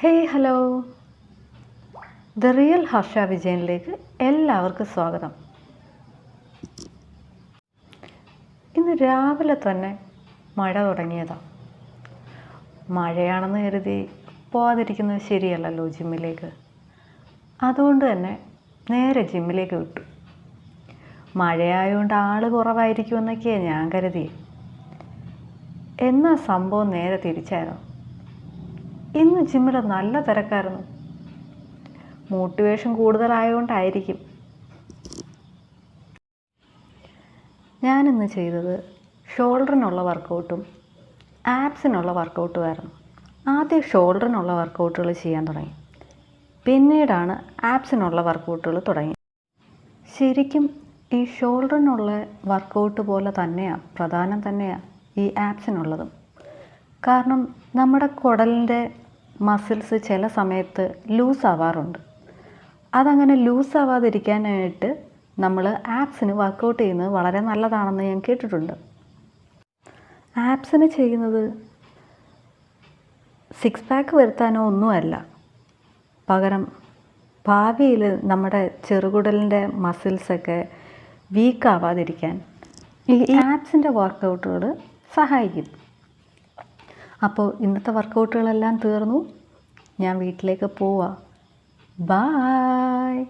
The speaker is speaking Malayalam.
Hey hello, the real Harsha വിജയനിലേക്ക് എല്ലാവർക്കും സ്വാഗതം. ഇന്ന് രാവിലെ തന്നെ മഴ തുടങ്ങിയതാണ്. മഴയാണെന്ന് കരുതി പോകാതിരിക്കുന്നത് ശരിയല്ലല്ലോ ജിമ്മിലേക്ക്. അതുകൊണ്ട് തന്നെ നേരെ ജിമ്മിലേക്ക് വിട്ടു. മഴയായതുകൊണ്ട് ആൾ കുറവായിരിക്കുമെന്നൊക്കെയാണ് ഞാൻ കരുതി. എന്നാൽ സംഭവം നേരെ തിരിച്ചായിരുന്നു. ഇന്ന് ജിമ്മിൽ നല്ല തിരക്കായിരുന്നു. മോട്ടിവേഷൻ കൂടുതലായതുകൊണ്ടായിരിക്കും. ഞാനിന്ന് ചെയ്തത് ഷോൾഡറിനുള്ള വർക്കൗട്ടും ആപ്സിനുള്ള വർക്കൗട്ടുമായിരുന്നു. ആദ്യം ഷോൾഡറിനുള്ള വർക്കൗട്ടുകൾ ചെയ്യാൻ തുടങ്ങി. പിന്നീടാണ് ആപ്സിനുള്ള വർക്കൗട്ടുകൾ തുടങ്ങി. ശരിക്കും ഈ ഷോൾഡറിനുള്ള വർക്കൗട്ട് പോലെ തന്നെയാണ്, പ്രധാനം തന്നെയാണ് ഈ ആപ്സിനുള്ളതും. കാരണം നമ്മുടെ കുടലിൻ്റെ മസിൽസ് ചില സമയത്ത് ലൂസ് ആവാറുണ്ട്. അതങ്ങനെ ലൂസ് ആവാതിരിക്കാനായിട്ട് നമ്മൾ ആപ്സിന് വർക്കൗട്ട് ചെയ്യുന്നത് വളരെ നല്ലതാണെന്ന് ഞാൻ കേട്ടിട്ടുണ്ട്. ആപ്സിന് ചെയ്യുന്നത് സിക്സ് പാക്ക് വരുത്താനോ ഒന്നുമല്ല, പകരം ഭാവിയിൽ നമ്മുടെ ചെറുകുടലിൻ്റെ മസിൽസൊക്കെ വീക്കാവാതിരിക്കാൻ ഈ ആപ്സിൻ്റെ വർക്കൗട്ടുകൾ സഹായിക്കും. അപ്പോൾ ഇന്നത്തെ വർക്കൗട്ടുകളെല്ലാം തീർന്നു. ഞാൻ വീട്ടിലേക്ക് പോവാം. ബായ്.